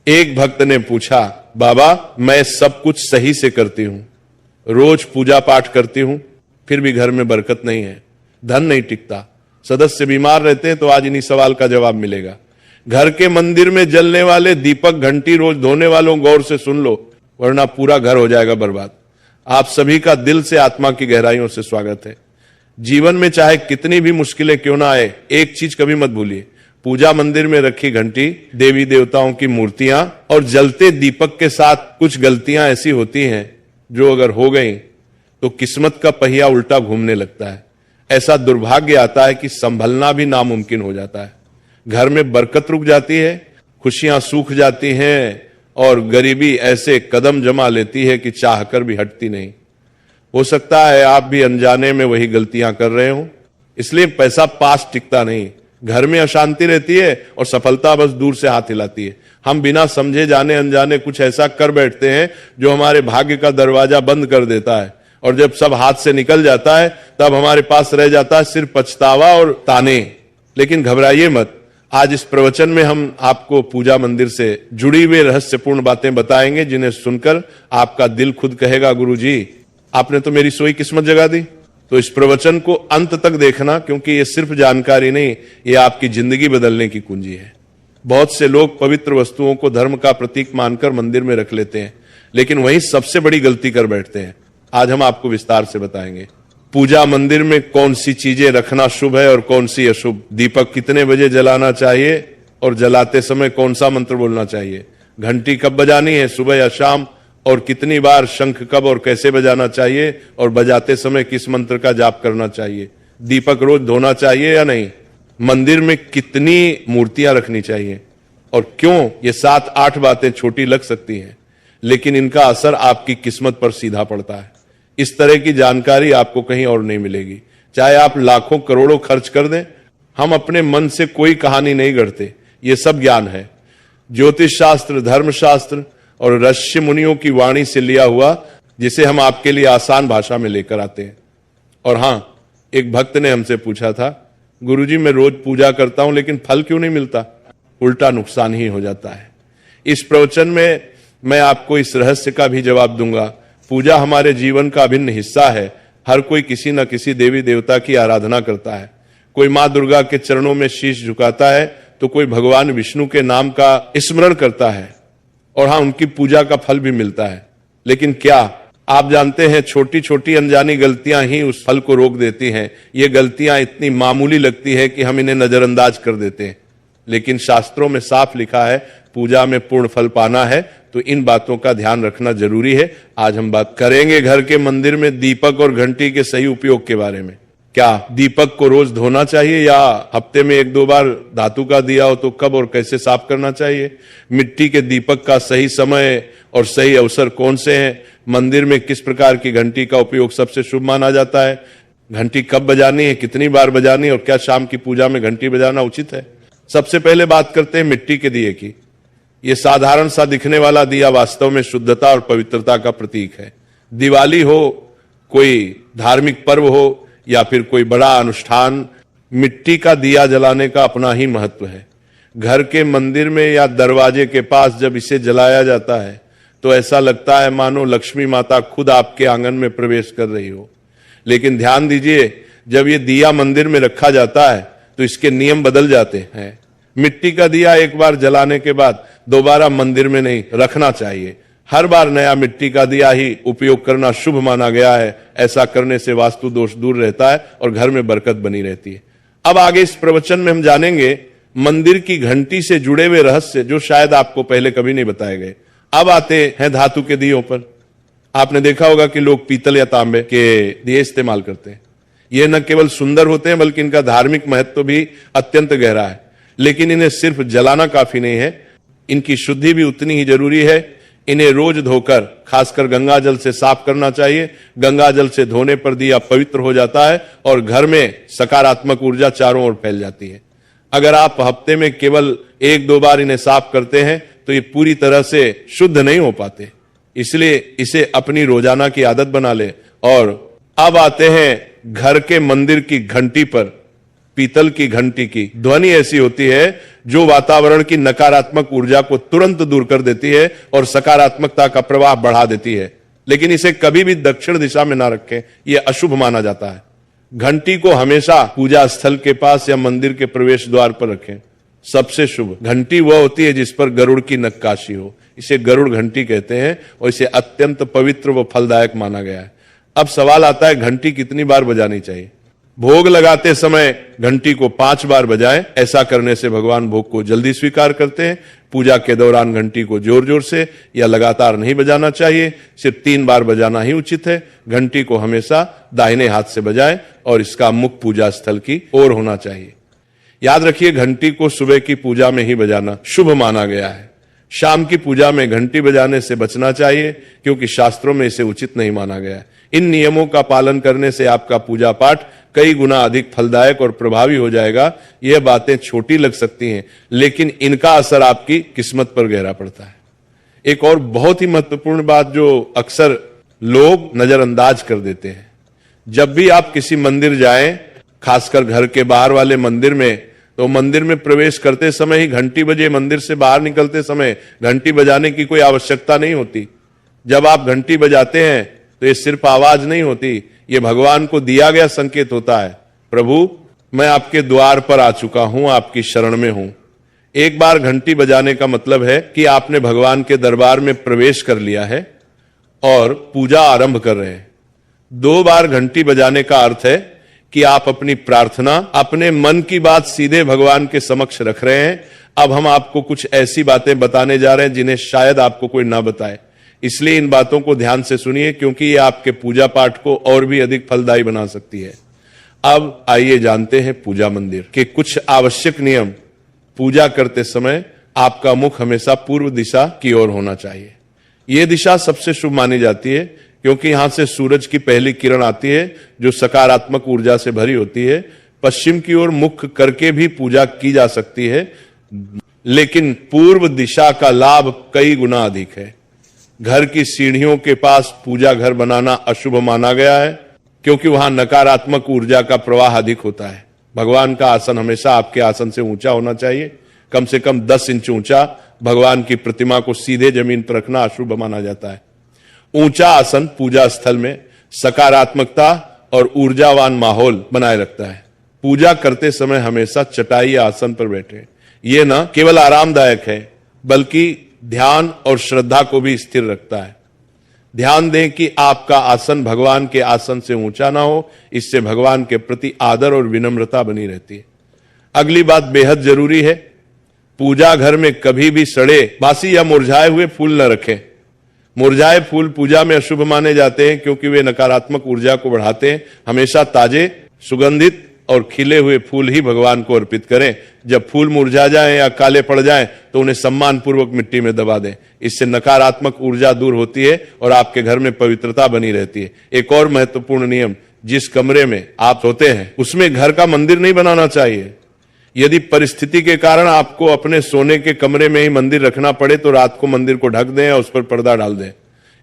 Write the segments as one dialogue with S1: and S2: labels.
S1: एक भक्त ने पूछा, बाबा मैं सब कुछ सही से करती हूं, रोज पूजा पाठ करती हूं, फिर भी घर में बरकत नहीं है, धन नहीं टिकता, सदस्य बीमार रहते हैं। तो आज इन्हीं सवाल का जवाब मिलेगा। घर के मंदिर में जलने वाले दीपक घंटी रोज धोने वालों गौर से सुन लो, वरना पूरा घर हो जाएगा बर्बाद। आप सभी का दिल से आत्मा की गहराइयों से स्वागत है। जीवन में चाहे कितनी भी मुश्किलें क्यों ना आए, एक चीज कभी मत भूलिए, पूजा मंदिर में रखी घंटी, देवी देवताओं की मूर्तियां और जलते दीपक के साथ कुछ गलतियां ऐसी होती हैं जो अगर हो गई तो किस्मत का पहिया उल्टा घूमने लगता है। ऐसा दुर्भाग्य आता है कि संभलना भी नामुमकिन हो जाता है। घर में बरकत रुक जाती है, खुशियां सूख जाती हैं और गरीबी ऐसे कदम जमा लेती है कि चाहकर भी हटती नहीं। हो सकता है आप भी अनजाने में वही गलतियां कर रहे हो, इसलिए पैसा पास टिकता नहीं, घर में अशांति रहती है और सफलता बस दूर से हाथ हिलाती है। हम बिना समझे जाने अनजाने कुछ ऐसा कर बैठते हैं जो हमारे भाग्य का दरवाजा बंद कर देता है, और जब सब हाथ से निकल जाता है तब हमारे पास रह जाता है सिर्फ पछतावा और ताने। लेकिन घबराइए मत, आज इस प्रवचन में हम आपको पूजा मंदिर से जुड़ी हुई रहस्यपूर्ण बातें बताएंगे, जिन्हें सुनकर आपका दिल खुद कहेगा, गुरुजी आपने तो मेरी सोई किस्मत जगा दी। तो इस प्रवचन को अंत तक देखना, क्योंकि ये सिर्फ जानकारी नहीं, ये आपकी जिंदगी बदलने की कुंजी है। बहुत से लोग पवित्र वस्तुओं को धर्म का प्रतीक मानकर मंदिर में रख लेते हैं, लेकिन वही सबसे बड़ी गलती कर बैठते हैं। आज हम आपको विस्तार से बताएंगे पूजा मंदिर में कौन सी चीजें रखना शुभ है और कौन सी अशुभ, दीपक कितने बजे जलाना चाहिए और जलाते समय कौन सा मंत्र बोलना चाहिए, घंटी कब बजानी है, सुबह या शाम, और कितनी बार शंख कब और कैसे बजाना चाहिए, और बजाते समय किस मंत्र का जाप करना चाहिए, दीपक रोज धोना चाहिए या नहीं, मंदिर में कितनी मूर्तियां रखनी चाहिए और क्यों। ये 7-8 बातें छोटी लग सकती हैं, लेकिन इनका असर आपकी किस्मत पर सीधा पड़ता है। इस तरह की जानकारी आपको कहीं और नहीं मिलेगी। चाहे आप लाखों करोड़ों खर्च कर दें, हम अपने मन से कोई कहानी नहीं गढ़ते, ये सब ज्ञान है। ज्योतिष शास्त्र, धर्मशास्त्र और ऋषि मुनियों की वाणी से लिया हुआ, जिसे हम आपके लिए आसान भाषा में लेकर आते हैं। और हां, एक भक्त ने हमसे पूछा था, गुरुजी मैं रोज पूजा करता हूं लेकिन फल क्यों नहीं मिलता, उल्टा नुकसान ही हो जाता है। इस प्रवचन में मैं आपको इस रहस्य का भी जवाब दूंगा। पूजा हमारे जीवन का अभिन्न हिस्सा है। हर कोई किसी न किसी देवी देवता की आराधना करता है। कोई मां दुर्गा के चरणों में शीश झुकाता है, तो कोई भगवान विष्णु के नाम का स्मरण करता है, और हाँ, उनकी पूजा का फल भी मिलता है। लेकिन क्या आप जानते हैं, छोटी छोटी अनजानी गलतियां ही उस फल को रोक देती हैं। ये गलतियां इतनी मामूली लगती है कि हम इन्हें नजरअंदाज कर देते हैं, लेकिन शास्त्रों में साफ लिखा है पूजा में पूर्ण फल पाना है, तो इन बातों का ध्यान रखना जरूरी है। आज हम बात करेंगे घर के मंदिर में दीपक और घंटी के सही उपयोग के बारे में। क्या दीपक को रोज धोना चाहिए या हफ्ते में 1-2 बार धातु का दिया हो तो कब और कैसे साफ करना चाहिए, मिट्टी के दीपक का सही समय और सही अवसर कौन से हैं, मंदिर में किस प्रकार की घंटी का उपयोग सबसे शुभ माना जाता है, घंटी कब बजानी है, कितनी बार बजानी है, और क्या शाम की पूजा में घंटी बजाना उचित है। सबसे पहले बात करते हैं मिट्टी के दिए की। ये साधारण सा दिखने वाला दिया वास्तव में शुद्धता और पवित्रता का प्रतीक है। दिवाली हो, कोई धार्मिक पर्व हो या फिर कोई बड़ा अनुष्ठान, मिट्टी का दिया जलाने का अपना ही महत्व है। घर के मंदिर में या दरवाजे के पास जब इसे जलाया जाता है तो ऐसा लगता है मानो लक्ष्मी माता खुद आपके आंगन में प्रवेश कर रही हो। लेकिन ध्यान दीजिए, जब ये दिया मंदिर में रखा जाता है तो इसके नियम बदल जाते हैं। मिट्टी का दिया एक बार जलाने के बाद दोबारा मंदिर में नहीं रखना चाहिए। हर बार नया मिट्टी का दिया ही उपयोग करना शुभ माना गया है। ऐसा करने से वास्तु दोष दूर रहता है और घर में बरकत बनी रहती है। अब आगे इस प्रवचन में हम जानेंगे मंदिर की घंटी से जुड़े हुए रहस्य, जो शायद आपको पहले कभी नहीं बताए गए। अब आते हैं धातु के दियों पर। आपने देखा होगा कि लोग पीतल या तांबे के दिए इस्तेमाल करते हैं। ये न केवल सुंदर होते हैं बल्कि इनका धार्मिक महत्व भी अत्यंत गहरा है। लेकिन इन्हें सिर्फ जलाना काफी नहीं है, इनकी शुद्धि भी उतनी ही जरूरी है। इन्हें रोज धोकर, खासकर गंगा जल से साफ करना चाहिए। गंगा जल से धोने पर दिया पवित्र हो जाता है और घर में सकारात्मक ऊर्जा चारों ओर फैल जाती है। अगर आप हफ्ते में केवल 1-2 बार इन्हें साफ करते हैं तो ये पूरी तरह से शुद्ध नहीं हो पाते, इसलिए इसे अपनी रोजाना की आदत बना ले। और अब आते हैं घर के मंदिर की घंटी पर। पीतल की घंटी की ध्वनि ऐसी होती है जो वातावरण की नकारात्मक ऊर्जा को तुरंत दूर कर देती है और सकारात्मकता का प्रवाह बढ़ा देती है। लेकिन इसे कभी भी दक्षिण दिशा में ना रखें, यह अशुभ माना जाता है। घंटी को हमेशा पूजा स्थल के पास या मंदिर के प्रवेश द्वार पर रखें। सबसे शुभ घंटी वह होती है जिस पर गरुड़ की नक्काशी हो, इसे गरुड़ घंटी कहते हैं और इसे अत्यंत पवित्र व फलदायक माना गया है। अब सवाल आता है, घंटी कितनी बार बजानी चाहिए? भोग लगाते समय घंटी को 5 बार बजाएं। ऐसा करने से भगवान भोग को जल्दी स्वीकार करते हैं। पूजा के दौरान घंटी को जोर जोर से या लगातार नहीं बजाना चाहिए, सिर्फ 3 बार बजाना ही उचित है। घंटी को हमेशा दाहिने हाथ से बजाएं और इसका मुख पूजा स्थल की ओर होना चाहिए। याद रखिए, घंटी को सुबह की पूजा में ही बजाना शुभ माना गया है। शाम की पूजा में घंटी बजाने से बचना चाहिए क्योंकि शास्त्रों में इसे उचित नहीं माना गया है। इन नियमों का पालन करने से आपका पूजा पाठ कई गुना अधिक फलदायक और प्रभावी हो जाएगा। यह बातें छोटी लग सकती हैं, लेकिन इनका असर आपकी किस्मत पर गहरा पड़ता है। एक और बहुत ही महत्वपूर्ण बात जो अक्सर लोग नजरअंदाज कर देते हैं, जब भी आप किसी मंदिर जाएं, खासकर घर के बाहर वाले मंदिर में, तो मंदिर में प्रवेश करते समय ही घंटी बजे, मंदिर से बाहर निकलते समय घंटी बजाने की कोई आवश्यकता नहीं होती। जब आप घंटी बजाते हैं तो ये सिर्फ आवाज नहीं होती, ये भगवान को दिया गया संकेत होता है, प्रभु मैं आपके द्वार पर आ चुका हूं, आपकी शरण में हूं। एक बार घंटी बजाने का मतलब है कि आपने भगवान के दरबार में प्रवेश कर लिया है और पूजा आरंभ कर रहे हैं। 2 बार घंटी बजाने का अर्थ है कि आप अपनी प्रार्थना, अपने मन की बात सीधे भगवान के समक्ष रख रहे हैं। अब हम आपको कुछ ऐसी बातें बताने जा रहे हैं जिन्हें शायद आपको कोई ना बताए, इसलिए इन बातों को ध्यान से सुनिए क्योंकि ये आपके पूजा पाठ को और भी अधिक फलदायी बना सकती है। अब आइए जानते हैं पूजा मंदिर के कुछ आवश्यक नियम। पूजा करते समय आपका मुख हमेशा पूर्व दिशा की ओर होना चाहिए। यह दिशा सबसे शुभ मानी जाती है क्योंकि यहां से सूरज की पहली किरण आती है जो सकारात्मक ऊर्जा से भरी होती है। पश्चिम की ओर मुख करके भी पूजा की जा सकती है, लेकिन पूर्व दिशा का लाभ कई गुना अधिक है। घर की सीढ़ियों के पास पूजा घर बनाना अशुभ माना गया है क्योंकि वहां नकारात्मक ऊर्जा का प्रवाह अधिक होता है। भगवान का आसन हमेशा आपके आसन से ऊंचा होना चाहिए, कम से कम 10 इंच ऊंचा। भगवान की प्रतिमा को सीधे जमीन पर रखना अशुभ माना जाता है। ऊंचा आसन पूजा स्थल में सकारात्मकता और ऊर्जावान माहौल बनाए रखता है। पूजा करते समय हमेशा चटाई या आसन पर बैठे। यह न केवल आरामदायक है बल्कि ध्यान और श्रद्धा को भी स्थिर रखता है। ध्यान दें कि आपका आसन भगवान के आसन से ऊंचा ना हो, इससे भगवान के प्रति आदर और विनम्रता बनी रहती है। अगली बात बेहद जरूरी है, पूजा घर में कभी भी सड़े, बासी या मुरझाए हुए फूल न रखें। मुरझाए फूल पूजा में अशुभ माने जाते हैं क्योंकि वे नकारात्मक ऊर्जा को बढ़ाते हैं। हमेशा ताजे, सुगंधित और खिले हुए फूल ही भगवान को अर्पित करें। जब फूल मुरझा जाएं या काले पड़ जाएं तो उन्हें सम्मान पूर्वक मिट्टी में दबा दें। इससे नकारात्मक ऊर्जा दूर होती है और आपके घर में पवित्रता बनी रहती है। एक और महत्वपूर्ण नियम, जिस कमरे में आप सोते हैं उसमें घर का मंदिर नहीं बनाना चाहिए। यदि परिस्थिति के कारण आपको अपने सोने के कमरे में ही मंदिर रखना पड़े तो रात को मंदिर को ढक दें और उस पर पर्दा डाल दें।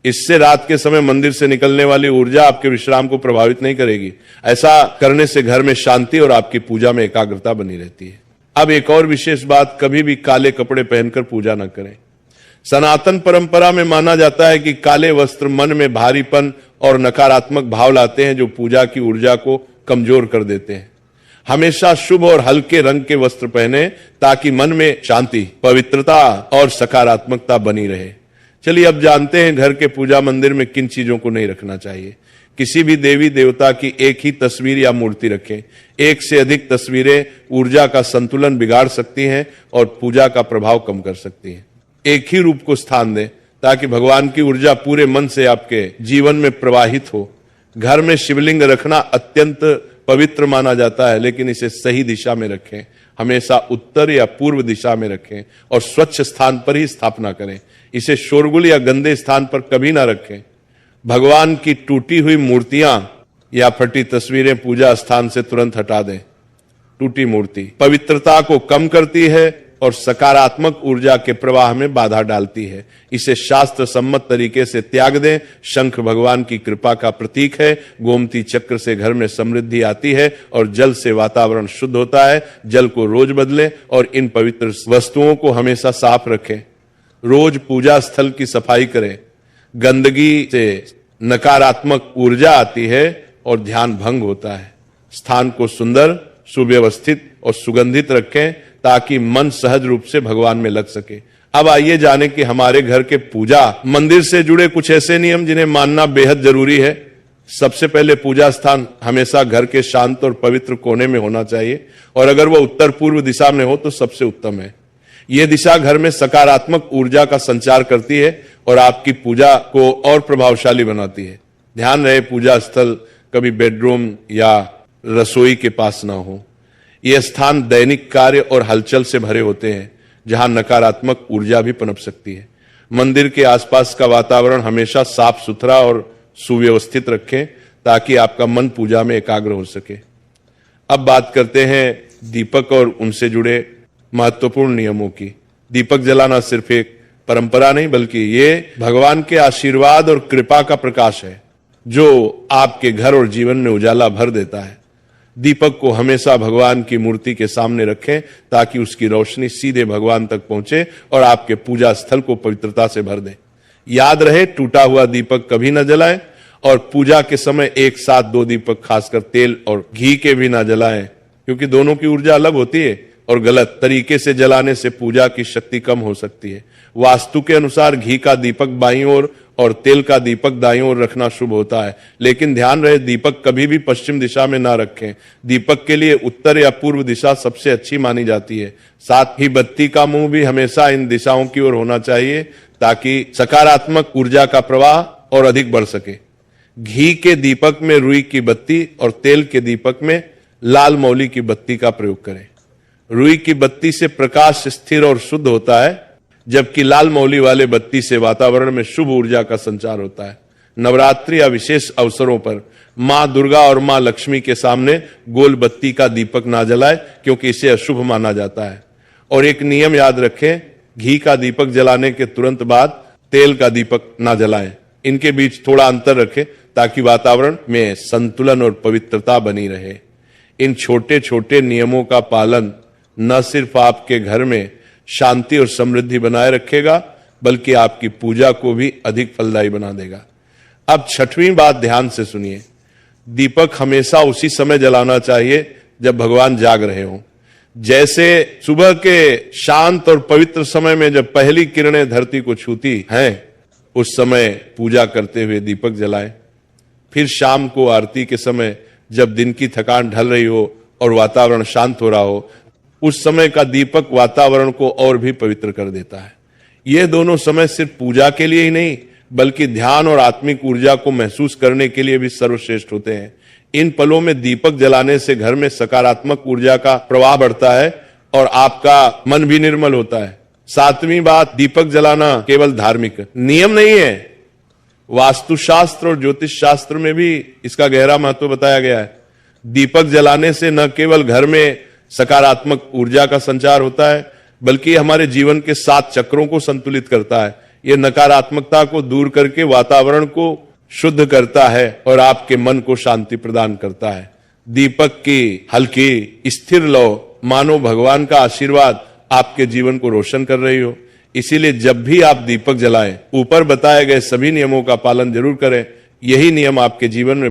S1: इससे रात के समय मंदिर से निकलने वाली ऊर्जा आपके विश्राम को प्रभावित नहीं करेगी। ऐसा करने से घर में शांति और आपकी पूजा में एकाग्रता बनी रहती है। अब एक और विशेष बात, कभी भी काले कपड़े पहनकर पूजा न करें। सनातन परंपरा में माना जाता है कि काले वस्त्र मन में भारीपन और नकारात्मक भाव लाते हैं जो पूजा की ऊर्जा को कमजोर कर देते हैं। हमेशा शुभ और हल्के रंग के वस्त्र पहने ताकि मन में शांति, पवित्रता और सकारात्मकता बनी रहे। चलिए अब जानते हैं घर के पूजा मंदिर में किन चीजों को नहीं रखना चाहिए। किसी भी देवी देवता की एक ही तस्वीर या मूर्ति रखें। एक से अधिक तस्वीरें ऊर्जा का संतुलन बिगाड़ सकती हैं और पूजा का प्रभाव कम कर सकती हैं। एक ही रूप को स्थान दें ताकि भगवान की ऊर्जा पूरे मन से आपके जीवन में प्रवाहित हो। घर में शिवलिंग रखना अत्यंत पवित्र माना जाता है, लेकिन इसे सही दिशा में रखें। हमेशा उत्तर या पूर्व दिशा में रखें और स्वच्छ स्थान पर ही स्थापना करें। इसे शोरगुल या गंदे स्थान पर कभी ना रखें। भगवान की टूटी हुई मूर्तियां या फटी तस्वीरें पूजा स्थान से तुरंत हटा दें। टूटी मूर्ति पवित्रता को कम करती है और सकारात्मक ऊर्जा के प्रवाह में बाधा डालती है। इसे शास्त्र सम्मत तरीके से त्याग दें। शंख भगवान की कृपा का प्रतीक है। गोमती चक्र से घर में समृद्धि आती है और जल से वातावरण शुद्ध होता है। जल को रोज बदलें और इन पवित्र वस्तुओं को हमेशा साफ रखें। रोज पूजा स्थल की सफाई करें। गंदगी से नकारात्मक ऊर्जा आती है और ध्यान भंग होता है। स्थान को सुंदर, सुव्यवस्थित और सुगंधित रखें ताकि मन सहज रूप से भगवान में लग सके। अब आइए जाने कि हमारे घर के पूजा मंदिर से जुड़े कुछ ऐसे नियम जिन्हें मानना बेहद जरूरी है। सबसे पहले पूजा स्थान हमेशा घर के शांत और पवित्र कोने में होना चाहिए और अगर वह उत्तर पूर्व दिशा में हो तो सबसे उत्तम है। यह दिशा घर में सकारात्मक ऊर्जा का संचार करती है और आपकी पूजा को और प्रभावशाली बनाती है। ध्यान रहे पूजा स्थल कभी बेडरूम या रसोई के पास ना हो। यह स्थान दैनिक कार्य और हलचल से भरे होते हैं जहां नकारात्मक ऊर्जा भी पनप सकती है। मंदिर के आसपास का वातावरण हमेशा साफ सुथरा और सुव्यवस्थित रखें ताकि आपका मन पूजा में एकाग्र हो सके। अब बात करते हैं दीपक और उनसे जुड़े महत्वपूर्ण नियमों की। दीपक जलाना सिर्फ एक परंपरा नहीं बल्कि ये भगवान के आशीर्वाद और कृपा का प्रकाश है जो आपके घर और जीवन में उजाला भर देता है। दीपक को हमेशा भगवान की मूर्ति के सामने रखें ताकि उसकी रोशनी सीधे भगवान तक पहुंचे और आपके पूजा स्थल को पवित्रता से भर दे। याद रहे टूटा हुआ दीपक कभी न जलाएं और पूजा के समय एक साथ दो दीपक खासकर तेल और घी के भी ना जलाएं क्योंकि दोनों की ऊर्जा अलग होती है और गलत तरीके से जलाने से पूजा की शक्ति कम हो सकती है। वास्तु के अनुसार घी का दीपक बाईं ओर और तेल का दीपक दाईं ओर रखना शुभ होता है, लेकिन ध्यान रहे दीपक कभी भी पश्चिम दिशा में ना रखें। दीपक के लिए उत्तर या पूर्व दिशा सबसे अच्छी मानी जाती है। साथ ही बत्ती का मुंह भी हमेशा इन दिशाओं की ओर होना चाहिए ताकि सकारात्मक ऊर्जा का प्रवाह और अधिक बढ़ सके। घी के दीपक में रुई की बत्ती और तेल के दीपक में लाल मौली की बत्ती का प्रयोग करें। रुई की बत्ती से प्रकाश स्थिर और शुद्ध होता है जबकि लाल मौली वाले बत्ती से वातावरण में शुभ ऊर्जा का संचार होता है। नवरात्रि या विशेष अवसरों पर मां दुर्गा और मां लक्ष्मी के सामने गोल बत्ती का दीपक ना जलाए क्योंकि इसे अशुभ माना जाता है। और एक नियम याद रखें, घी का दीपक जलाने के तुरंत बाद तेल का दीपक ना जलाएं। इनके बीच थोड़ा अंतर रखें ताकि वातावरण में संतुलन और पवित्रता बनी रहे। इन छोटे छोटे नियमों का पालन न सिर्फ आपके घर में शांति और समृद्धि बनाए रखेगा बल्कि आपकी पूजा को भी अधिक फलदायी बना देगा। अब छठवीं बात ध्यान से सुनिए। दीपक हमेशा उसी समय जलाना चाहिए जब भगवान जाग रहे हों। जैसे सुबह के शांत और पवित्र समय में जब पहली किरणें धरती को छूती हैं उस समय पूजा करते हुए दीपक जलाएं। फिर शाम को आरती के समय जब दिन की थकान ढल रही हो और वातावरण शांत हो रहा हो उस समय का दीपक वातावरण को और भी पवित्र कर देता है। ये दोनों समय सिर्फ पूजा के लिए ही नहीं बल्कि ध्यान और आत्मिक ऊर्जा को महसूस करने के लिए भी सर्वश्रेष्ठ होते हैं। इन पलों में दीपक जलाने से घर में सकारात्मक ऊर्जा का प्रवाह बढ़ता है और आपका मन भी निर्मल होता है। सातवीं बात, दीपक जलाना केवल धार्मिक नियम नहीं है, वास्तुशास्त्र और ज्योतिष शास्त्र में भी इसका गहरा महत्व बताया गया है। दीपक जलाने से न केवल घर में सकारात्मक ऊर्जा का संचार होता है बल्कि हमारे जीवन के 7 चक्रों को संतुलित करता है। यह नकारात्मकता को दूर करके वातावरण को शुद्ध करता है और आपके मन को शांति प्रदान करता है। दीपक की हल्की स्थिर लौ मानो भगवान का आशीर्वाद आपके जीवन को रोशन कर रही हो। इसीलिए जब भी आप दीपक जलाएं ऊपर बताए गए सभी नियमों का पालन जरूर करें। यही नियम आपके जीवन में